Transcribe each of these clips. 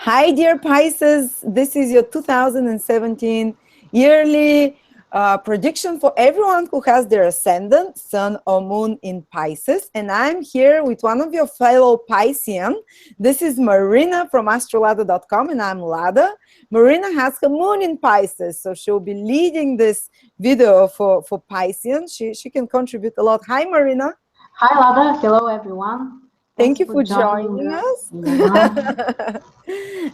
Hi, dear Pisces. This is your 2017 yearly prediction for everyone who has their ascendant, sun or moon in Pisces. And I'm here with one of your fellow Piscean. This is Marina from Astrolada.com, and I'm Lada. Marina has her moon in Pisces, so she'll be leading this video for Piscean. She can contribute a lot. Hi, Marina. Hi, Lada. Hello, everyone. Thank you for joining us. Yeah.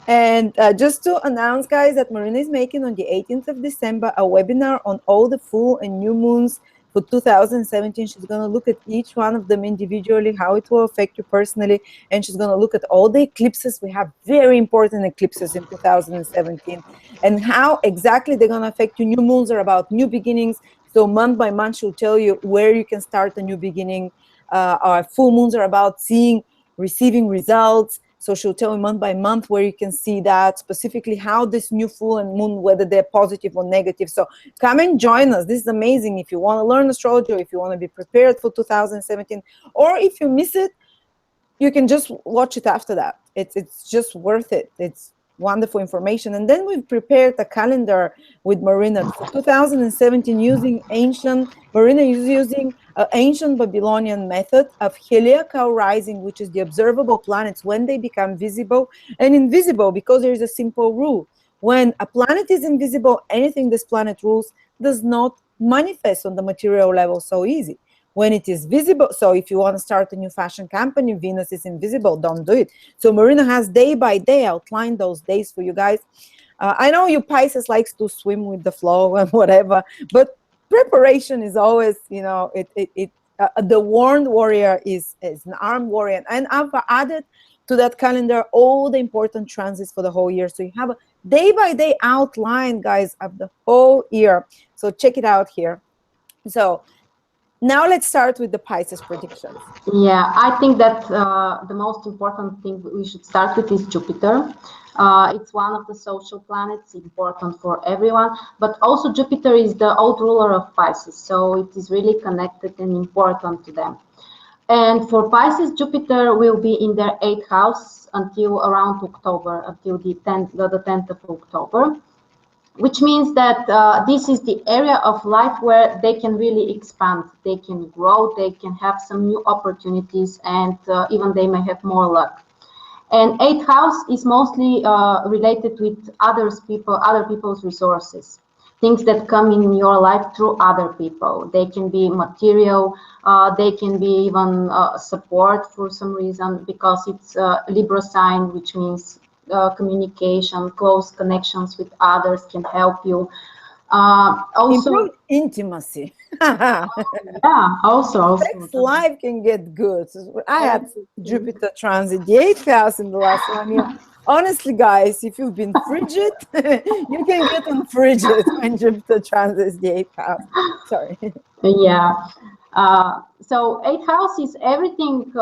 And just to announce, guys, that Marina is making on the 18th of December a webinar on all the full and new moons for 2017. She's going to look at each one of them individually, how it will affect you personally, and she's going to look at all the eclipses. We have very important eclipses in 2017, and how exactly they're going to affect you. New moons are about new beginnings, so month by month she'll tell you where you can start a new beginning. Our full moons are about receiving results. So she'll tell you month by month where you can see that, specifically how this new full and moon, whether they're positive or negative. So come and join us. This is amazing. If you want to learn astrology, or if you want to be prepared for 2017, or if you miss it, you can just watch it after that. It's just worth it. It's wonderful information. And then we've prepared a calendar with Marina for 2017 using Marina is using an ancient Babylonian method of heliacal rising, which is the observable planets when they become visible and invisible, because there is a simple rule. When a planet is invisible, anything this planet rules does not manifest on the material level so easy. When it is visible, so if you want to start a new fashion company, Venus is invisible, don't do it. So Marina has day by day outlined those days for you guys. I know you Pisces likes to swim with the flow and whatever, but preparation is always, the warned warrior is an armed warrior. And I've added to that calendar all the important transits for the whole year. So you have a day by day outline, guys, of the whole year. So check it out here. So now let's start with the Pisces predictions. Yeah, I think that the most important thing we should start with is Jupiter. It's one of the social planets, important for everyone, but also Jupiter is the old ruler of Pisces, so it is really connected and important to them. And for Pisces, Jupiter will be in their 8th house until around October, until the 10th of October. Which means that this is the area of life where they can really expand, they can grow, they can have some new opportunities, and even they may have more luck. And 8th house is mostly related with other people's resources, things that come in your life through other people. They can be material, they can be even support for some reason, because it's Libra sign, which means communication, close connections with others can help you. Also, improve intimacy. Yeah, also. Sex life can get good. I had Jupiter transit the 8th house in the last 1 year. Honestly, guys, if you've been frigid, you can get unfrigid when Jupiter transits the 8th house. Sorry. Yeah. So 8th house is everything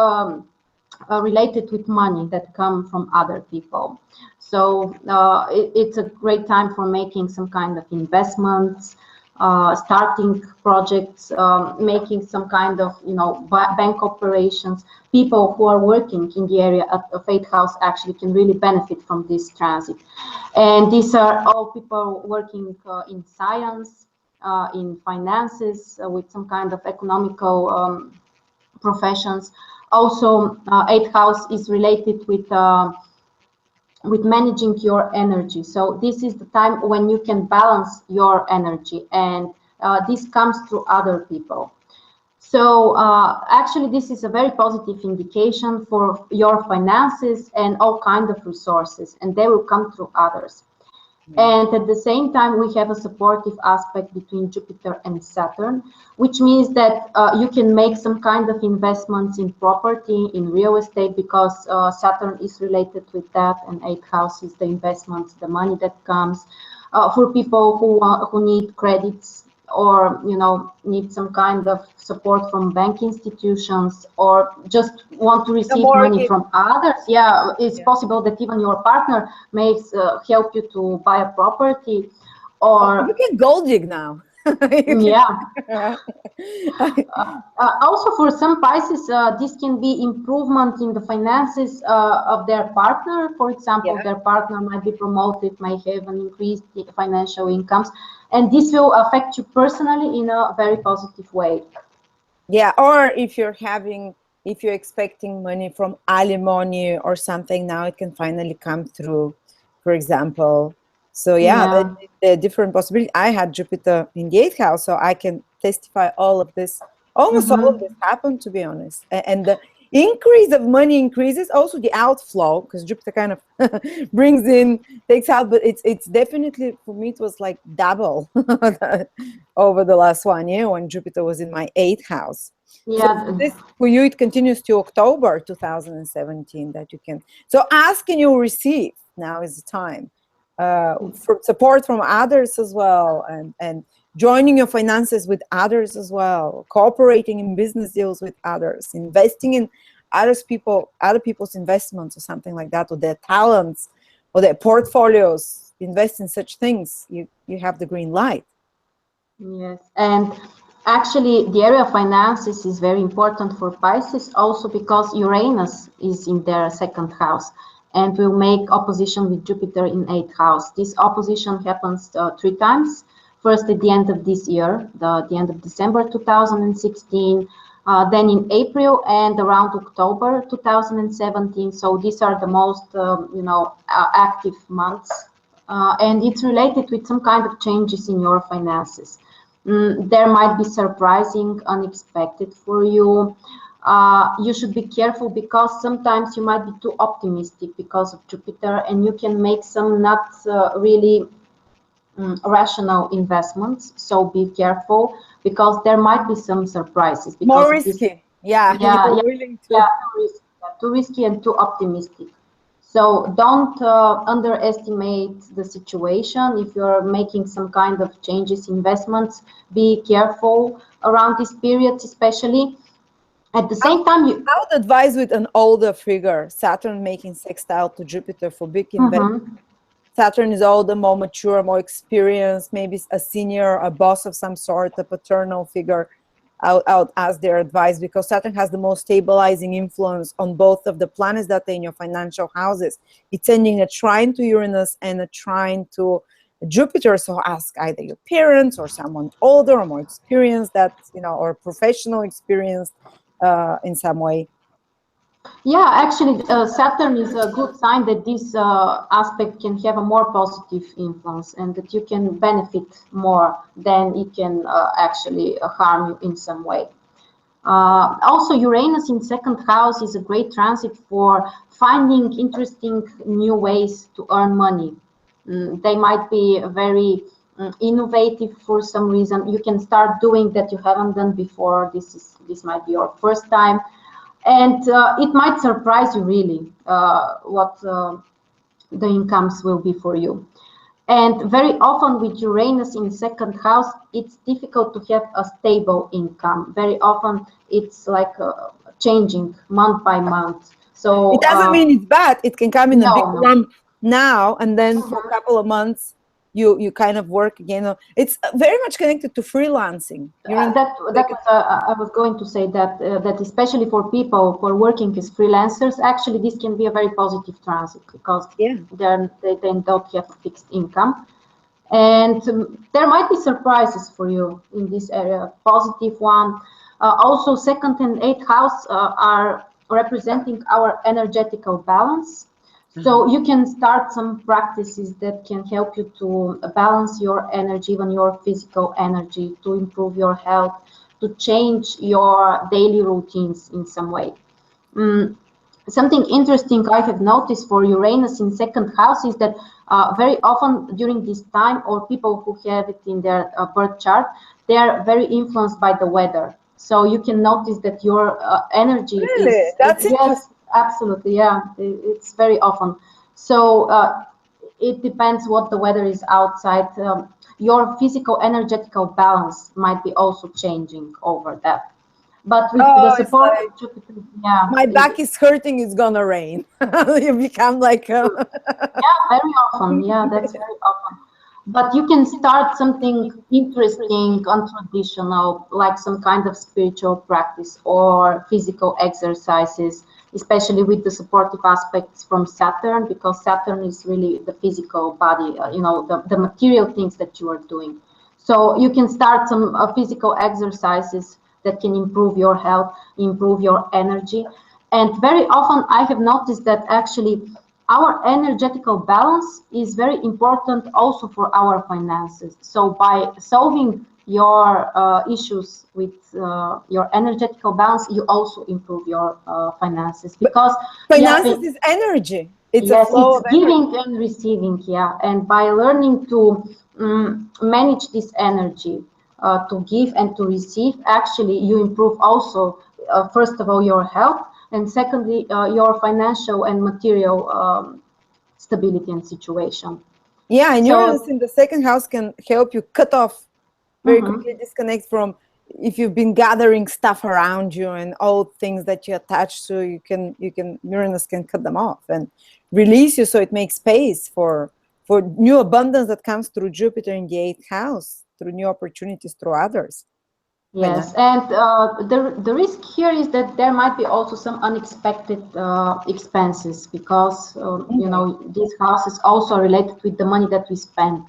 related with money that come from other people. So it's a great time for making some kind of investments, starting projects, making some kind of, bank operations. People who are working in the area of 8th house actually can really benefit from this transit. And these are all people working in science, in finances, with some kind of economical professions. Also, 8th house is related with managing your energy. So this is the time when you can balance your energy, and this comes through other people. So actually, this is a very positive indication for your finances and all kinds of resources, and they will come through others. And at the same time, we have a supportive aspect between Jupiter and Saturn, which means that you can make some kind of investments in property, in real estate, because Saturn is related with that, and 8th house is the investments, the money that comes. For people who need credits, or need some kind of support from bank institutions, or just want to receive money from others. Yeah, it's possible that even your partner may help you to buy a property, or you can gold dig now. Yeah. Also, for some Pisces, this can be improvement in the finances of their partner. For example, Yeah. their partner might be promoted, might have an increased financial incomes, and this will affect you personally in a very positive way. Yeah, or if you're expecting money from alimony or something, now it can finally come through, for example. So yeah, Yeah. the different possibilities. I had Jupiter in the 8th house, so I can testify all of this. Almost all of Mm-hmm. this happened, to be honest. And the increase of money increases, also the outflow, because Jupiter kind of brings in, takes out, but it's definitely, for me, it was like double over the last 1 year when Jupiter was in my 8th house. So Yeah. for you, it continues to October 2017 that you can. So ask and you'll receive. Now is the time. For support from others as well, and joining your finances with others as well, cooperating in business deals with others, investing in other people's investments or something like that, or their talents or their portfolios. Invest in such things. You have the green light. Yes, and actually, the area of finances is very important for Pisces also because Uranus is in their second house and will make opposition with Jupiter in eighth house. This opposition happens 3 times. First at the end of this year, the end of December 2016, then in April and around October 2017. So these are the most, active months. And it's related with some kind of changes in your finances. There might be surprising, unexpected for you. You should be careful because sometimes you might be too optimistic because of Jupiter, and you can make some not really rational investments. So be careful because there might be some surprises because More of this. risky. Yeah, Yeah, you're yeah, willing yeah, to. too risky and too optimistic. So don't underestimate the situation. If you're making some kind of changes, investments, be careful around this period, especially. At the same time, you. I would advise with an older figure, Saturn making sextile to Jupiter for big investment. Mhm. Saturn is older, more mature, more experienced, maybe a senior, a boss of some sort, a paternal figure. I would ask their advice because Saturn has the most stabilizing influence on both of the planets that are in your financial houses. It's sending a trine to Uranus and a trine to Jupiter. So ask either your parents or someone older or more experienced or professional experience in some way. Yeah, actually, Saturn is a good sign that this aspect can have a more positive influence and that you can benefit more than it can actually harm you in some way. Also, Uranus in second house is a great transit for finding interesting new ways to earn money. They might be very innovative for some reason. You can start doing that you haven't done before. This might be your first time, and it might surprise you really what the incomes will be for you. And very often with Uranus in second house, it's difficult to have a stable income. Very often it's like changing month by month. It So doesn't mean it's bad. It can come in a big no, no. lump now, and then for a couple of months, you kind of work again. It's very much connected to freelancing. That was I was going to say that that especially for people who are working as freelancers, actually this can be a very positive transit because Yeah. they then don't have a fixed income, and there might be surprises for you in this area. Positive one. Also, second and eighth house are representing our energetical balance. So you can start some practices that can help you to balance your energy, even your physical energy, to improve your health, to change your daily routines in some way. Something interesting I have noticed for Uranus in second house is that very often during this time, or people who have it in their birth chart, they are very influenced by the weather. So you can notice that your energy Really? is, That's yes, interesting. absolutely, yeah, it's very often. So it depends what the weather is outside. Your physical energetical balance might be also changing over that. But with the Oh, it's support like of Jupiter, yeah, my back is hurting. It's gonna rain. You become like. yeah, very often. Yeah, that's very often. but you can start something interesting, untraditional, like some kind of spiritual practice or physical exercises, especially with the supportive aspects from Saturn, because Saturn is really the physical body, the material things that you are doing. So you can start some physical exercises that can improve your health, improve your energy. And very often I have noticed that actually our energetical balance is very important also for our finances. So by solving your issues with your energetical balance, you also improve your finances, because Finances is energy. It's a yes, flow it's of energy. giving and receiving, yeah. And by learning to manage this energy, to give and to receive, actually you improve also, first of all, your health, and secondly, your financial and material stability and situation. Yeah, and Uranus So, in the second house can help you cut off very quickly, disconnect from if you've been gathering stuff around you and old things that you attach to. You can Uranus can cut them off and release you, so it makes space for new abundance that comes through Jupiter in the eighth house, through new opportunities through others. yes, and the risk here is that there might be also some unexpected expenses, because this house is also related with the money that we spend.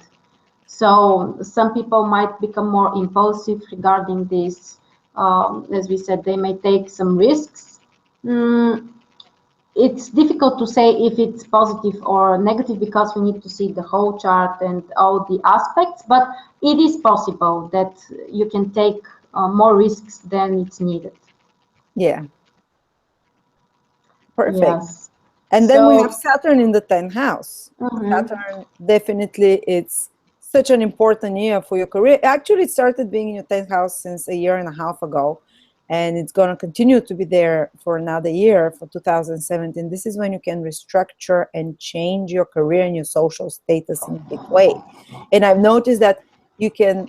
So some people might become more impulsive regarding this. As we said, they may take some risks. It's difficult to say if it's positive or negative, because we need to see the whole chart and all the aspects, but it is possible that you can take more risks than it's needed. Yeah, perfect. Yes. And then we have So, Saturn in the 10th house. Saturn, definitely, it's such an important year for your career. Actually, it started being in your 10th house since a year and a half ago, and it's going to continue to be there for another year, for 2017. This is when you can restructure and change your career and your social status in a big way. And I've noticed that you can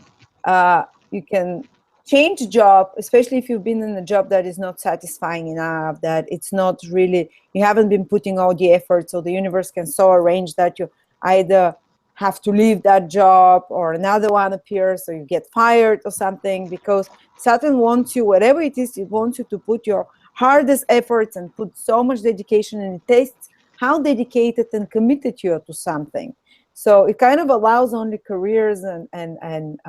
change job, especially if you've been in a job that is not satisfying enough, that it's not really, you haven't been putting all the effort, so the universe can so arrange that you either have to leave that job or another one appears, or you get fired or something, because Saturn wants you, whatever it is, it wants you to put your hardest efforts and put so much dedication, and it tastes how dedicated and committed you are to something. So it kind of allows only careers and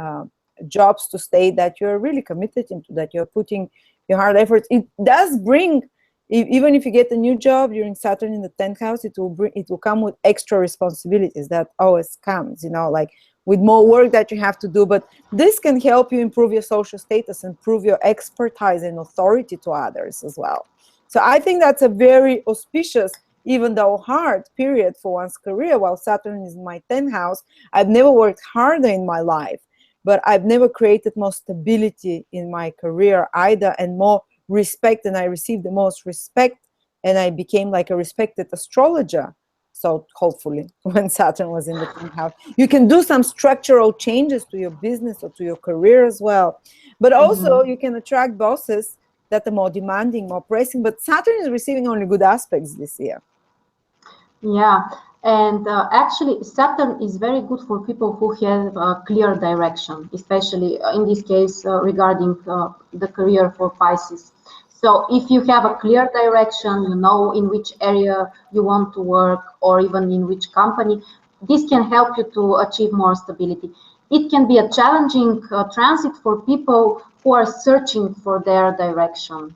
jobs to stay that you're really committed into, that you're putting your hard efforts. It does bring, even if you get a new job during Saturn in the 10th house, it will come with extra responsibilities. That always comes, like with more work that you have to do. But this can help you improve your social status and prove your expertise and authority to others as well. So I think that's a very auspicious, even though hard period for one's career. While Saturn is in my 10th house, I've never worked harder in my life, but I've never created more stability in my career either, and more respect, and I received the most respect, and I became like a respected astrologer. So hopefully when Saturn was in the 10th house, you can do some structural changes to your business or to your career as well. But also you can attract bosses that are more demanding, more pressing. But Saturn is receiving only good aspects this year. yeah, and actually, Saturn is very good for people who have a clear direction, especially in this case regarding the career for Pisces. So if you have a clear direction, you know in which area you want to work, or even in which company, this can help you to achieve more stability. It can be a challenging transit for people who are searching for their direction,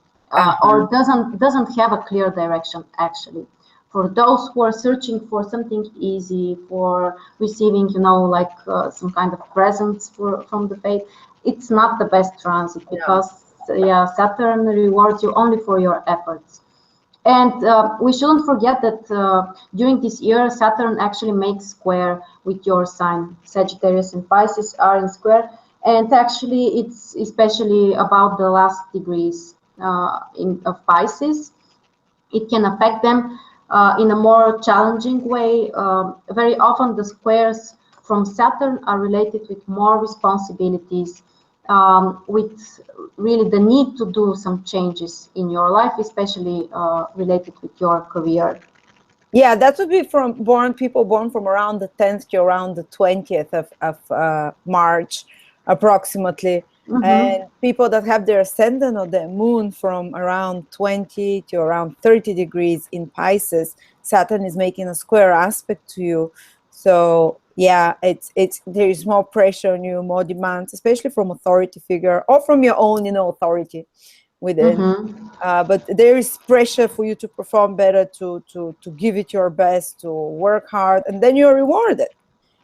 or doesn't have a clear direction actually. For those who are searching for something easy, for receiving, like some kind of presents from the fate, it's not the best transit, because Saturn rewards you only for your efforts. And we shouldn't forget that during this year, Saturn actually makes square with your sign. Sagittarius and Pisces are in square, and actually it's especially about the last degrees of Pisces. It can affect them in a more challenging way. Very often the squares from Saturn are related with more responsibilities, with really the need to do some changes in your life, especially related with your career. Yeah, that would be from people born from around the 10th to around the 20th of March, approximately. And people that have their ascendant or their moon from around 20 to around 30 degrees in Pisces, Saturn is making a square aspect to you. So yeah, it's there is more pressure on you, more demands, especially from authority figure or from your own, authority within. But there is pressure for you to perform better, to give it your best, to work hard, and then you're rewarded.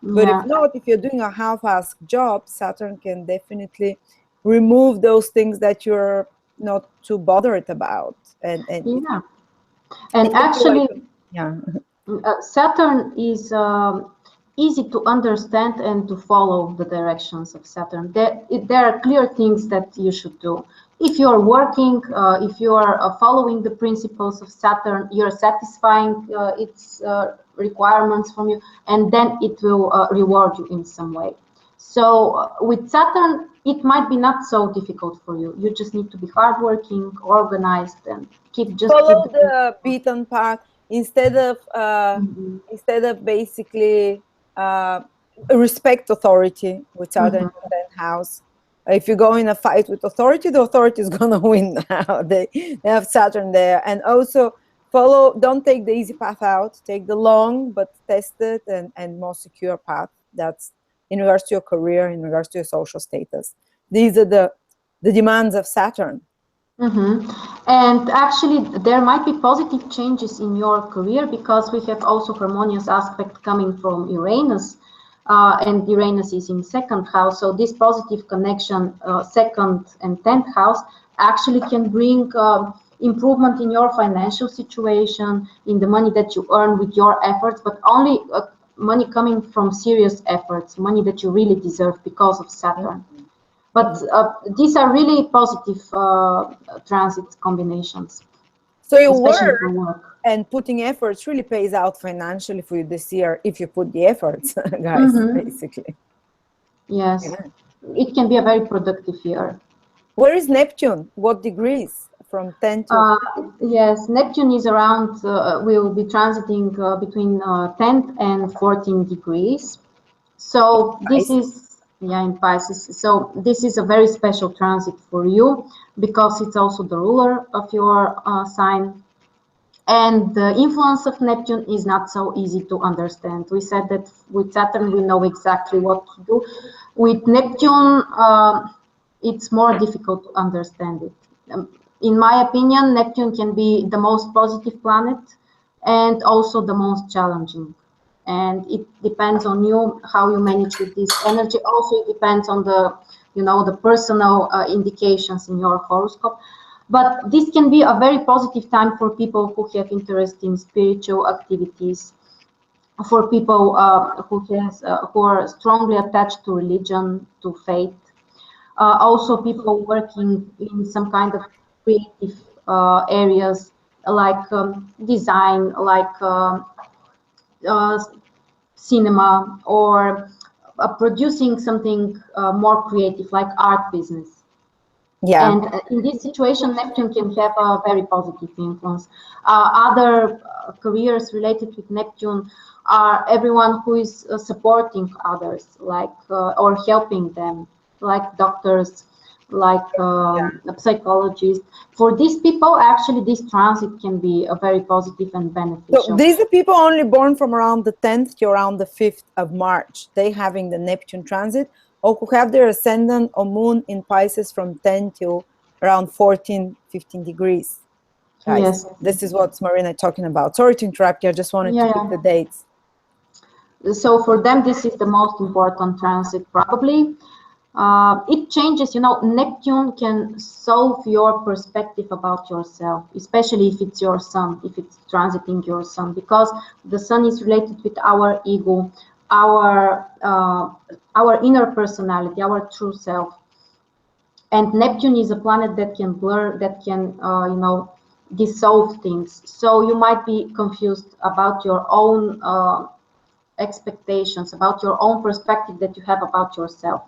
But if not, if you're doing a half-assed job, Saturn can definitely remove those things that you're not too bothered about, and Yeah. it And can feel like, actually, yeah. Saturn is easy to understand and to follow the directions of Saturn. There are clear things that you should do. If you are working, if you are following the principles of Saturn, you're satisfying its requirements from you, and then it will reward you in some way. So with Saturn, it might be not so difficult for you. You just need to be hardworking, organized, and Follow the beaten path instead of basically respect authority with Saturn in the 10th house. If you go in a fight with authority, the authority is gonna win now. They have Saturn there. And also don't take the easy path out, take the long but tested and more secure path. That's in regards to your career, in regards to your social status. These are the demands of Saturn. And actually, there might be positive changes in your career because we have also harmonious aspect coming from Uranus, and Uranus is in second house. So this positive connection, second and 10th house, actually can bring improvement in your financial situation, in the money that you earn with your efforts, but only money coming from serious efforts, money that you really deserve because of Saturn. But these are really positive transit combinations. So your work and putting efforts really pays out financially for you this year if you put the efforts, guys, basically. Yes, it can be a very productive year. Where is Neptune? What degrees? From 10 to 15? Yes, Neptune is around, will be transiting between 10 and 14 degrees. So this is, in Pisces. So this is a very special transit for you because it's also the ruler of your sign. And the influence of Neptune is not so easy to understand. We said that with Saturn, we know exactly what to do. With Neptune, it's more difficult to understand it. In my opinion, Neptune can be the most positive planet and also the most challenging. And it depends on you, how you manage with this energy. Also, it depends on the, the personal indications in your horoscope. But this can be a very positive time for people who have interest in spiritual activities, for people who are strongly attached to religion, to faith. Also, people working in some kind of creative areas like design, like cinema, or producing something more creative like art business. Yeah. And in this situation, Neptune can have a very positive influence. Other careers related with Neptune are everyone who is supporting others, like or helping them, like doctors, like psychologists. For these people, actually, this transit can be a very positive and beneficial. So these are people only born from around the 10th to around the 5th of March. They having the Neptune transit, or who have their ascendant or moon in Pisces from 10 to around 14, 15 degrees. Guys, Yes. this is what Marina talking about. Sorry to interrupt you. I just wanted to pick the dates. So for them, this is the most important transit, probably. It changes, Neptune can solve your perspective about yourself, especially if it's your sun, if it's transiting your sun, because the sun is related with our ego, our inner personality, our true self. And Neptune is a planet that can blur, that can, dissolve things. So you might be confused about your own expectations, about your own perspective that you have about yourself.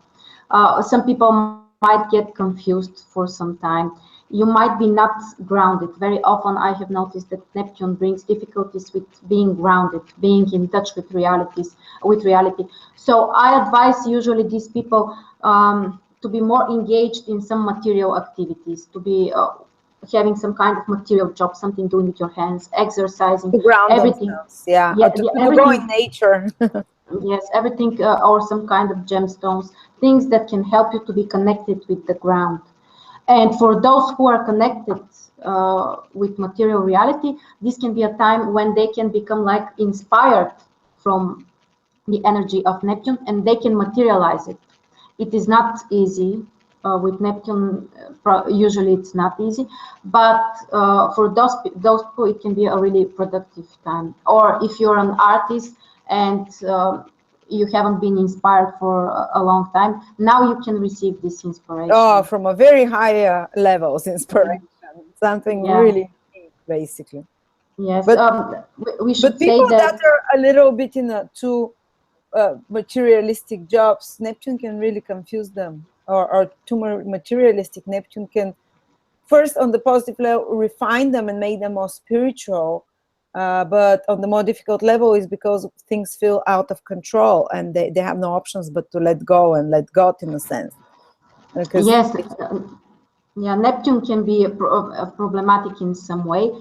Some people might get confused for some time. you might be not grounded. Very often I have noticed that Neptune brings difficulties with being grounded, being in touch with reality. So I advise usually these people to be more engaged in some material activities, to be having some kind of material job, something doing with your hands, exercising, To ground everything. themselves, yeah, Yeah, to go everything. in nature. Yes, everything or some kind of gemstones, things that can help you to be connected with the ground. And for those who are connected with material reality, this can be a time when they can become like inspired from the energy of Neptune and they can materialize it. It is not easy. With Neptune, usually it's not easy, but for those people, it can be a really productive time. Or if you're an artist and you haven't been inspired for a long time, now you can receive this inspiration. Oh, from a very high levels inspiration, something Yeah. really deep, basically. Yes, But we should say people that. that are a little bit in a too materialistic jobs, Neptune can really confuse them, or too materialistic. Neptune can first, on the positive level, refine them and make them more spiritual, but on the more difficult level is because things feel out of control and they have no options but to let go and let God, in a sense. Because Yes, yeah, Neptune can be problematic in some way.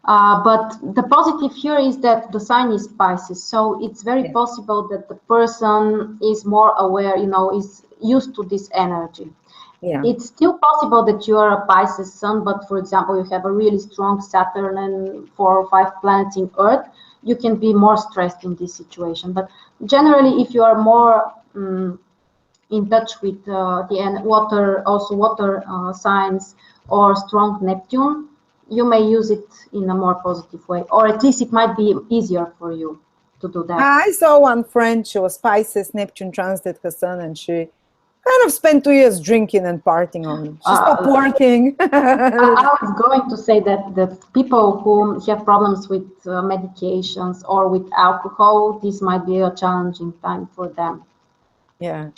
But the positive here is that the sign is Pisces, so it's very possible that the person is more aware, is used to this energy. Yeah. It's still possible that you are a Pisces sun, but for example, you have a really strong Saturn and 4 or 5 planets in Earth, you can be more stressed in this situation. But generally, if you are more in touch with the water signs or strong Neptune, you may use it in a more positive way, or at least it might be easier for you to do that. I saw one friend, she was Pisces, Neptune transit her sun, and she kind of spent 2 years drinking and partying only. She stopped working. I was going to say that people who have problems with medications or with alcohol, this might be a challenging time for them. Yeah.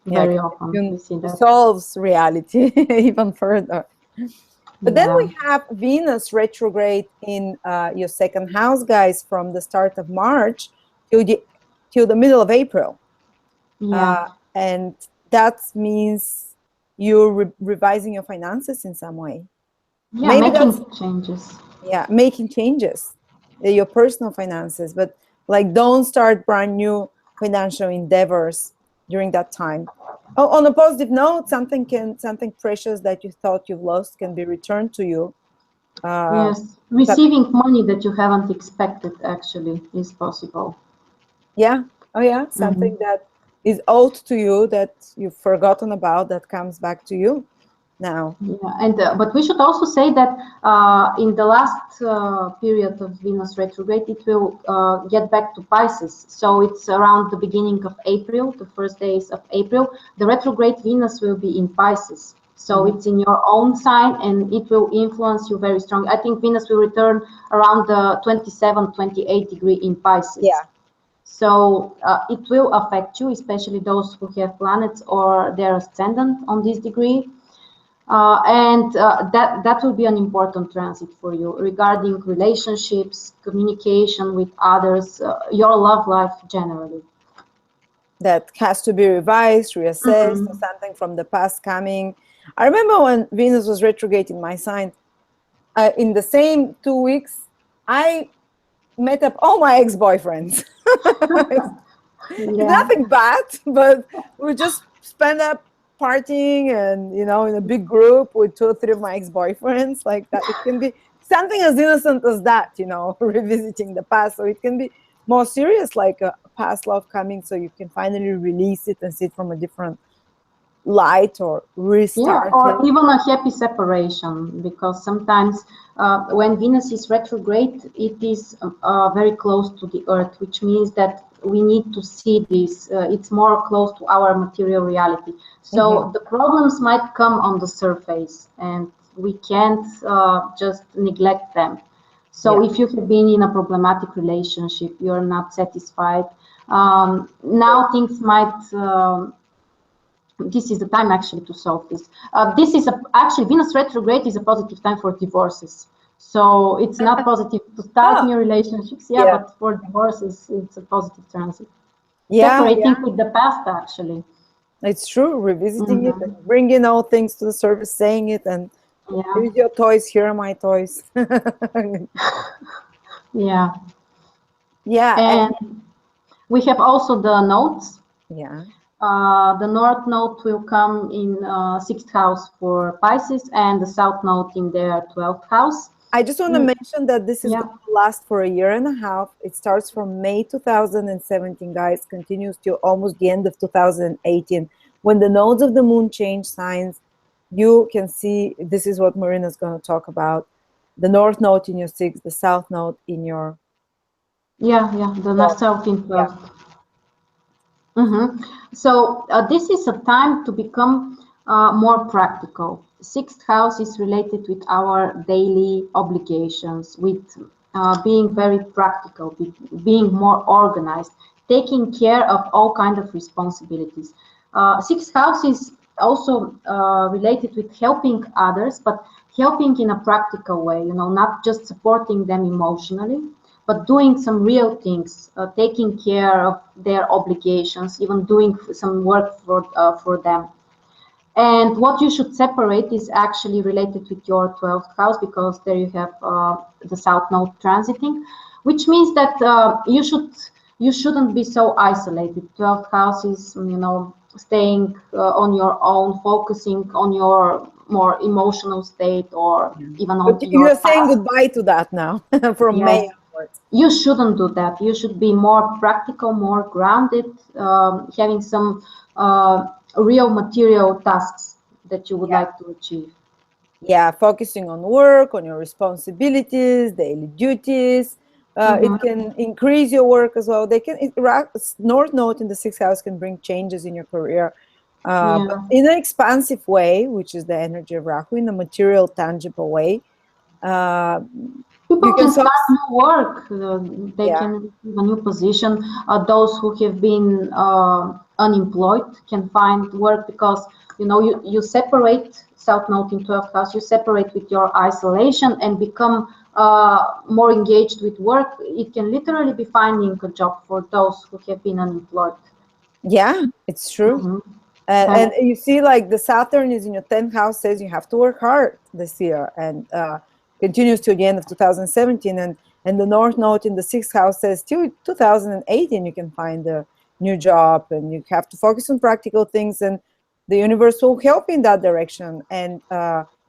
Very often we see that. Solves reality even further. But then Yeah. we have Venus retrograde in your second house, guys, from the start of March till the middle of April. Yeah. And that means you're revising your finances in some way. Yeah, Maybe making changes. Yeah, making changes, your personal finances, but like don't start brand new financial endeavors during that time. Oh, on a positive note, something precious that you thought you've lost can be returned to you. Yes, receiving money that you haven't expected actually is possible. Yeah. Oh yeah, something that is owed to you that you've forgotten about that comes back to you now. Yeah, and but we should also say that in the last period of Venus retrograde, it will get back to Pisces. So it's around the beginning of April, the first days of April. The retrograde Venus will be in Pisces. So it's in your own sign and it will influence you very strongly. I think Venus will return around the 27, 28 degree in Pisces. Yeah. So it will affect you, especially those who have planets or their ascendant on this degree. And that will be an important transit for you regarding relationships, communication with others, your love life generally. That has to be revised, reassessed, or something from the past coming. I remember when Venus was retrograde in my sign, in the same 2 weeks, I met up all my ex-boyfriends. It's nothing bad, but we just spend up partying and, in a big group with 2 or 3 of my ex-boyfriends. Like that, it can be something as innocent as that, revisiting the past. So it can be more serious, like a past love coming, so you can finally release it and see it from a different light or restart it. Or even a happy separation, because sometimes when Venus is retrograde, it is very close to the Earth, which means that we need to see this. It's more close to our material reality. So the problems might come on the surface, and we can't just neglect them. So if you have been in a problematic relationship, you're not satisfied. Now things might this is the time actually to solve this. This is actually Venus retrograde is a positive time for divorces. So it's not positive to start new relationships, Yeah. but for divorces, it's a positive transit. Yeah, Separating with the past, actually. it's true. Revisiting it and bringing all things to the surface, saying it, and here's your toys. Here are my toys. Yeah. Yeah. And we have also the nodes. Yeah. The north node will come in 6th house for Pisces, and the south node in their 12th house. I just want to mention that this is Yeah. going to last for 1.5 years. It starts from May 2017, guys, continues till almost the end of 2018. When the nodes of the moon change signs, you can see this is what Marina is going to talk about. The north node in your 6th, the south node in your... The south in 12th. So this is a time to become more practical. 6th house is related with our daily obligations, with being very practical, being more organized, taking care of all kinds of responsibilities. 6th house is also related with helping others, but helping in a practical way, not just supporting them emotionally, but doing some real things, taking care of their obligations, even doing some work for them. And what you should separate is actually related with your 12th house, because there you have the south node transiting, which means that you shouldn't be so isolated. 12th house is, staying on your own, focusing on your more emotional state, or even on your You're saying past. goodbye to that now from May onwards. You shouldn't do that. You should be more practical, more grounded, having some real material tasks that you would like to achieve. Yeah, focusing on work, on your responsibilities, daily duties. It can increase your work as well. North Node in the 6th house can bring changes in your career, but in an expansive way, which is the energy of Rahu, in a material, tangible way. People can start new work. They can receive a new position. Those who have been unemployed can find work, because you separate South Node in 12th house. You separate with your isolation and become more engaged with work. It can literally be finding a job for those who have been unemployed. Yeah, it's true. And you see, like, the Saturn is in your 10th house, says you have to work hard this year, and continues to the end of 2017. And the North Node in the 6th house says till 2018 you can find a new job, and you have to focus on practical things, and the universe will help in that direction. And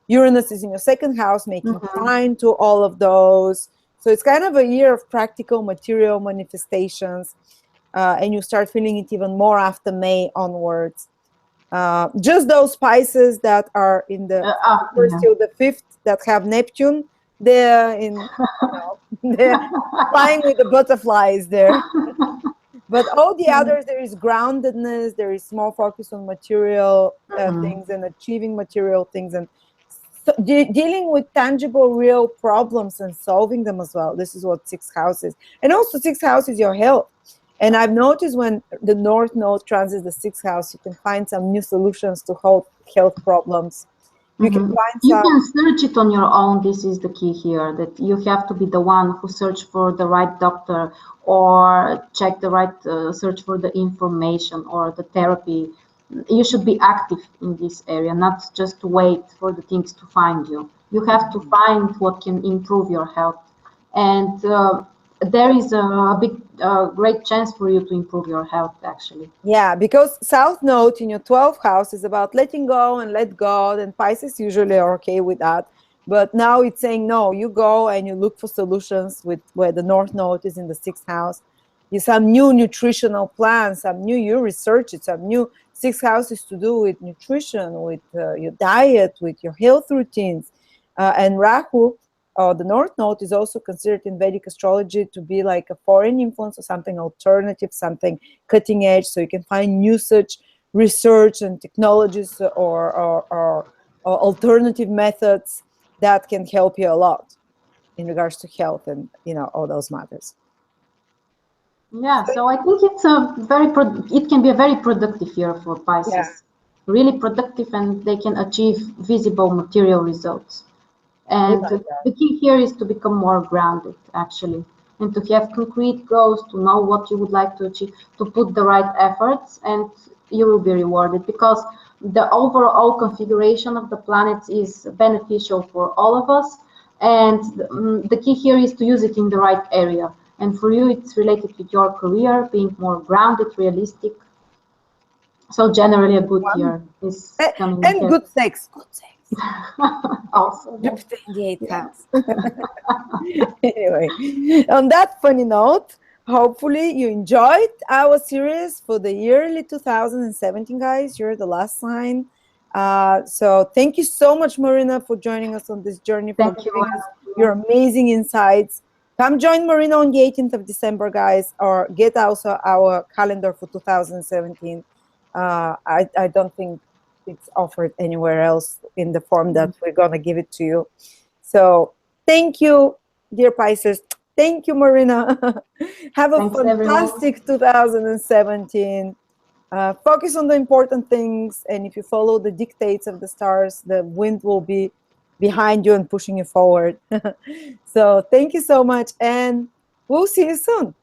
Uranus is in your 2nd house, making trine to all of those. So it's kind of a year of practical material manifestations, and you start feeling it even more after May onwards. Just those Pisces that are in the 1st till the 5th that have Neptune, they're in, they're flying with the butterflies there. But all the others, there is groundedness, there is more focus on material things and achieving material things, and dealing with tangible, real problems and solving them as well. This is what 6th house is. And also 6th house is your health. And I've noticed when the North Node transits the 6th house, you can find some new solutions to health problems. You can find You can search it on your own. This is the key here, that you have to be the one who search for the right doctor, or check the right, search for the information or the therapy. You should be active in this area, not just wait for the things to find you. You have to find what can improve your health. And there is a big, great chance for you to improve your health, actually. Yeah, because South Node in your 12th house is about letting go and let God, and Pisces usually are okay with that. But now it's saying, no, you go and you look for solutions with where the North Node is in the 6th house. You some new nutritional plans, some new, you research it, some new 6th house is to do with nutrition, with your diet, with your health routines. And Rahu, the North Node, is also considered in Vedic astrology to be like a foreign influence or something alternative, something cutting edge. So you can find new such research and technologies or alternative methods that can help you a lot in regards to health and all those matters. Yeah, so I think it's it can be a very productive year for Pisces. really productive, and they can achieve visible material results. And the key here is to become more grounded, actually, and to have concrete goals, to know what you would like to achieve, to put the right efforts, and you will be rewarded, because the overall configuration of the planets is beneficial for all of us. And the key here is to use it in the right area. And for you, it's related with your career, being more grounded, realistic. So generally, a good year is coming And ahead. good sex. Good sex. Also, Jupiter in the 8th house. Anyway, on that funny note, hopefully you enjoyed our series for the yearly 2017, guys. You're the last sign. So thank you so much, Marina, for joining us on this journey, for thank you. giving us your amazing insights. Come join Marina on the 18th of December, guys, or get also our calendar for 2017. I don't think it's offered anywhere else in the form that we're going to give it to you. So thank you, dear Pisces. Thank you, Marina. Have a Thanks, fantastic 2017. Focus on the important things, and if you follow the dictates of the stars, the wind will be behind you and pushing you forward. So thank you so much, and we'll see you soon.